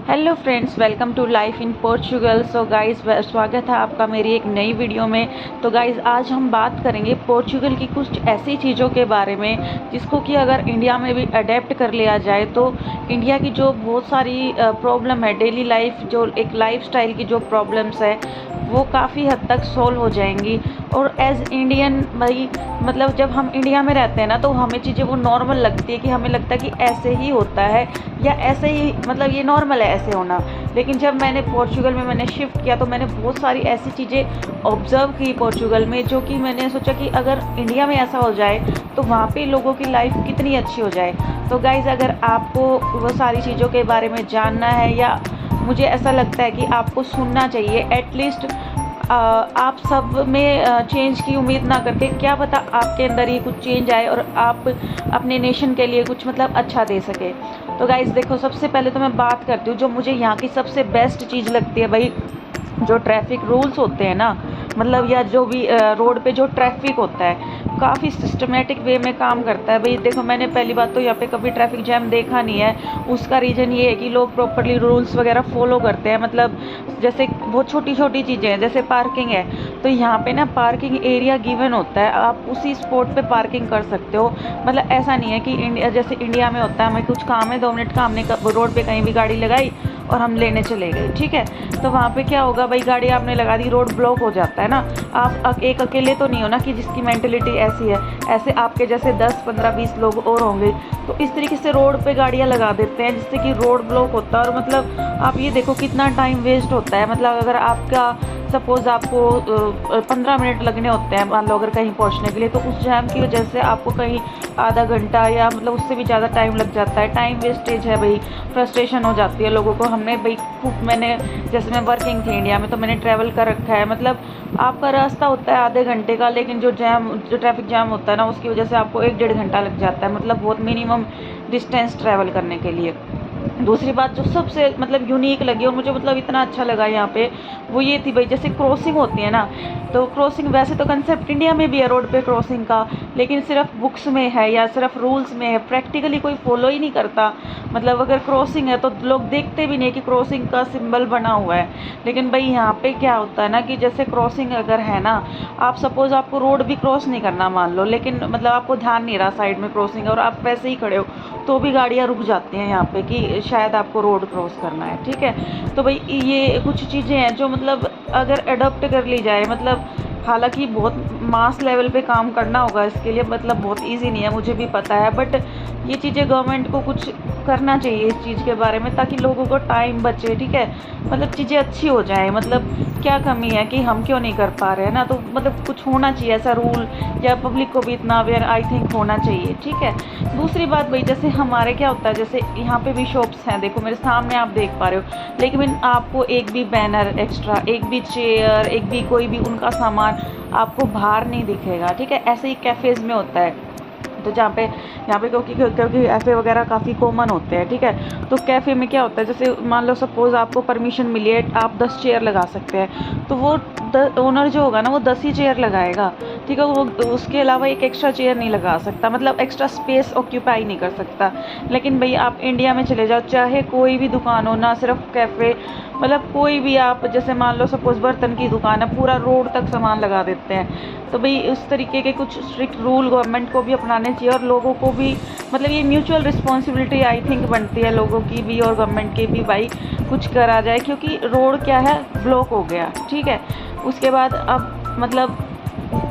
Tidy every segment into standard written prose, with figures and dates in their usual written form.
Hello friends, welcome to life in Portugal. So guys, स्वागत है आपका मेरी एक नई वीडियो में। तो गाइस, आज हम बात करेंगे पोर्चुगल की कुछ ऐसी चीज़ों के बारे में जिसको कि अगर इंडिया में भी अडेप्ट कर लिया जाए तो इंडिया की जो बहुत सारी प्रॉब्लम है, डेली लाइफ जो एक लाइफस्टाइल की जो प्रॉब्लम्स है वो काफ़ी हद तक सॉल्व हो जाएंगी। और एज़ इंडियन भाई, मतलब जब हम इंडिया में रहते हैं ना तो हमें चीज़ें वो नॉर्मल लगती है कि हमें लगता है कि ऐसे ही होता है या ऐसे ही, मतलब ये नॉर्मल है ऐसे होना। लेकिन जब मैंने पोर्चुगल में मैंने शिफ्ट किया तो मैंने बहुत सारी ऐसी चीज़ें ऑब्ज़र्व की पोर्चुगल में, जो कि मैंने सोचा कि अगर इंडिया में ऐसा हो जाए तो वहाँ पे लोगों की लाइफ कितनी अच्छी हो जाए। तो गाइज़, अगर आपको वो सारी चीज़ों के बारे में जानना है या मुझे ऐसा लगता है कि आपको सुनना चाहिए, एटलीस्ट आप सब में चेंज की उम्मीद ना करके, क्या पता आपके अंदर ही कुछ चेंज आए और आप अपने नेशन के लिए कुछ मतलब अच्छा दे सके। तो गाइज़ देखो, सबसे पहले तो मैं बात करती हूँ जो मुझे यहाँ की सबसे बेस्ट चीज़ लगती है भाई, जो ट्रैफिक रूल्स होते हैं ना, मतलब या जो भी रोड पे जो ट्रैफिक होता है काफ़ी सिस्टमेटिक वे में काम करता है भाई। देखो, मैंने पहली बात तो यहाँ पे कभी ट्रैफिक जैम देखा नहीं है। उसका रीज़न ये है कि लोग प्रॉपरली रूल्स वगैरह फॉलो करते हैं। मतलब जैसे बहुत छोटी छोटी चीज़ें हैं, जैसे पार्किंग है तो यहाँ पे ना पार्किंग एरिया गिवन होता है, आप उसी स्पॉट पे पार्किंग कर सकते हो। मतलब ऐसा नहीं है कि इंडिया जैसे इंडिया में होता है हमें कुछ काम है 2 मिनट का, हमने रोड पे कहीं भी गाड़ी लगाई और हम लेने चले गए, ठीक है। तो वहाँ पे क्या होगा भाई, गाड़ी आपने लगा दी, रोड ब्लॉक हो जाता है ना। आप एक अकेले तो नहीं हो ना कि जिसकी मेंटेलिटी ऐसी है, ऐसे आपके जैसे 10 15 20 लोग और होंगे। तो इस तरीके से रोड पे गाड़ियाँ लगा देते हैं जिससे कि रोड ब्लॉक होता है। और मतलब आप ये देखो कितना टाइम वेस्ट होता है। मतलब अगर आपका सपोज़ आपको 15 मिनट लगने होते हैं मान लो अगर कहीं पहुंचने के लिए, तो उस जैम की वजह से आपको कहीं आधा घंटा या मतलब उससे भी ज़्यादा टाइम लग जाता है। टाइम वेस्टेज है भाई, फ्रस्ट्रेशन हो जाती है लोगों को। हमने भाई खूब, मैंने जैसे मैं वर्किंग थी इंडिया में तो मैंने ट्रैवल कर रखा है। मतलब आपका रास्ता होता है आधे घंटे का, लेकिन जो ट्रैफिक जैम होता है ना उसकी वजह से आपको 1 डेढ़ घंटा लग जाता है, मतलब बहुत मिनिमम डिस्टेंस ट्रैवल करने के लिए। दूसरी बात जो सबसे मतलब यूनिक लगी और मुझे मतलब इतना अच्छा लगा यहाँ पे, वो ये थी भाई, जैसे क्रॉसिंग होती है ना, तो क्रॉसिंग वैसे तो कंसेप्ट इंडिया में भी है रोड पे क्रॉसिंग का, लेकिन सिर्फ बुक्स में है या सिर्फ रूल्स में है, प्रैक्टिकली कोई फॉलो ही नहीं करता। मतलब अगर क्रॉसिंग है तो लोग देखते भी नहीं कि क्रॉसिंग का सिंबल बना हुआ है। लेकिन भाई यहाँ पे क्या होता है ना कि जैसे क्रॉसिंग अगर है ना, आप सपोज आपको रोड भी क्रॉस नहीं करना मान लो, लेकिन मतलब आपको ध्यान नहीं रहा साइड में क्रॉसिंग है और आप वैसे ही खड़े हो, तो भी गाड़ियाँ रुक जाती हैं यहाँ पे कि शायद आपको रोड क्रॉस करना है, ठीक है। तो भाई ये कुछ चीज़ें हैं जो मतलब अगर अडॉप्ट कर ली जाए, मतलब हालांकि बहुत मास लेवल पे काम करना होगा इसके लिए, मतलब बहुत इजी नहीं है, मुझे भी पता है। बट ये चीज़ें गवर्नमेंट को कुछ करना चाहिए इस चीज़ के बारे में, ताकि लोगों को टाइम बचे, ठीक है। मतलब चीज़ें अच्छी हो जाए। मतलब क्या कमी है कि हम क्यों नहीं कर पा रहे हैं ना, तो मतलब कुछ होना चाहिए ऐसा रूल, या पब्लिक को भी इतना अवेयर आई थिंक होना चाहिए, ठीक है। दूसरी बात भाई, जैसे हमारे क्या होता है, जैसे यहाँ पे भी शॉप्स हैं, देखो मेरे सामने आप देख पा रहे हो, लेकिन आपको एक भी बैनर एक्स्ट्रा, एक भी चेयर, एक भी कोई भी उनका सामान आपको बाहर नहीं दिखेगा, ठीक है। ऐसे ही कैफ़ेज़ में होता है। तो जहाँ पे यहाँ पे क्योंकि क्योंकि कैफ़े वगैरह काफ़ी कॉमन होते हैं, ठीक है। तो कैफ़े में क्या होता है, जैसे मान लो सपोज़ आपको परमिशन मिली है, आप 10 चेयर लगा सकते हैं, तो वो ओनर जो होगा ना वो 10 ही चेयर लगाएगा, ठीक है। वो उसके अलावा एक एक्स्ट्रा चेयर नहीं लगा सकता, मतलब एक्स्ट्रा स्पेस ऑक्यूपाई नहीं कर सकता। लेकिन भाई आप इंडिया में चले जाओ, चाहे कोई भी दुकान हो ना, सिर्फ कैफ़े, मतलब कोई भी, आप जैसे मान लो सपोज़ बर्तन की दुकान है, पूरा रोड तक सामान लगा देते हैं। तो भाई उस तरीके के कुछ स्ट्रिक्ट रूल गवर्नमेंट को भी अपनाने चाहिए और लोगों को भी, मतलब ये म्यूचुअल रिस्पॉन्सिबिलिटी आई थिंक बनती है लोगों की भी और गवर्नमेंट की भी, भाई कुछ करा जाए। क्योंकि रोड क्या है, ब्लॉक हो गया, ठीक है। उसके बाद अब मतलब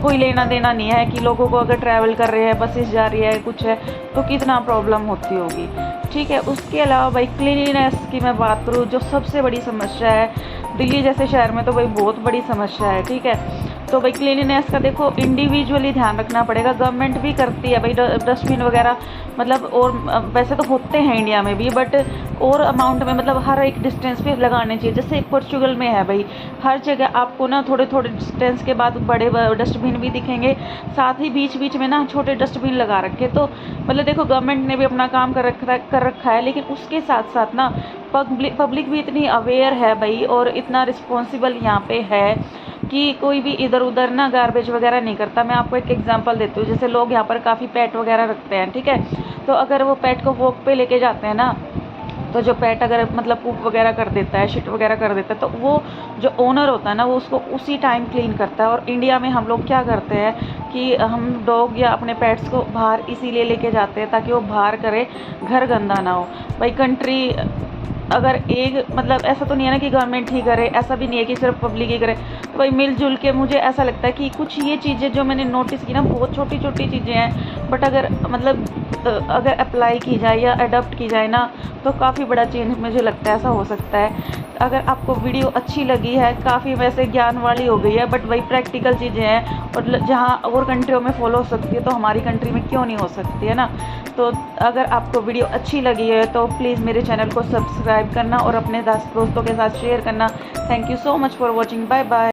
कोई लेना देना नहीं है कि लोगों को अगर ट्रैवल कर रहे हैं, बसेस जा रही है, कुछ है, तो कितना प्रॉब्लम होती होगी, ठीक है। उसके अलावा भाई क्लीनिनेस की मैं बात करूँ, जो सबसे बड़ी समस्या है दिल्ली जैसे शहर में, तो भाई बहुत बड़ी समस्या है, ठीक है। तो भाई क्लीनिनेस का देखो इंडिविजुअली ध्यान रखना पड़ेगा, गवर्नमेंट भी करती है भाई, डस्टबिन वगैरह, मतलब और वैसे तो होते हैं इंडिया में भी, बट और अमाउंट में, मतलब हर एक डिस्टेंस पे लगाने चाहिए। जैसे पोर्चुगल में है भाई, हर जगह आपको ना थोड़े थोड़े डिस्टेंस के बाद बड़े डस्टबिन भी दिखेंगे, साथ ही बीच बीच में ना छोटे डस्टबिन लगा रखे। तो मतलब देखो गवर्नमेंट ने भी अपना काम कर रखा है, लेकिन उसके साथ साथ ना पब्लिक भी इतनी अवेयर है भाई, और इतना रिस्पॉन्सिबल यहाँ पे है कि कोई भी इधर उधर ना गार्बेज वगैरह नहीं करता। मैं आपको एक एग्जांपल देती हूँ, जैसे लोग यहाँ पर काफ़ी पेट वगैरह रखते हैं, ठीक है। तो अगर वो पेट को वॉक पे लेके जाते हैं ना, तो जो पेट अगर मतलब पूप वगैरह कर देता है, शिट वगैरह कर देता है, तो वो जो ओनर होता है ना, वो उसको उसी टाइम क्लीन करता है। और इंडिया में हम लोग क्या करते हैं कि हम डॉग या अपने पेट्स को बाहर इसीलिए लेके जाते हैं ताकि वो बाहर करे, घर गंदा ना हो। भाई कंट्री अगर एक मतलब ऐसा तो नहीं है ना कि गवर्नमेंट ही करे, ऐसा भी नहीं है कि सिर्फ पब्लिक ही करे। तो भाई मिलजुल के मुझे ऐसा लगता है कि कुछ ये चीज़ें जो मैंने नोटिस की ना, बहुत छोटी छोटी चीज़ें हैं, बट अगर मतलब अगर अप्लाई की जाए या अडॉप्ट की जाए ना, तो काफ़ी बड़ा चेंज मुझे लगता है ऐसा हो सकता है। अगर आपको वीडियो अच्छी लगी है, काफ़ी वैसे ज्ञान वाली हो गई है, बट वही प्रैक्टिकल चीज़ें हैं और जहाँ और कंट्रियों में फॉलो हो सकती है तो हमारी कंट्री में क्यों नहीं हो सकती है ना। तो अगर आपको वीडियो अच्छी लगी है तो प्लीज़ मेरे चैनल को सब्सक्राइब करना और अपने दोस्तों के साथ शेयर करना। Thank you so much for watching. Bye bye.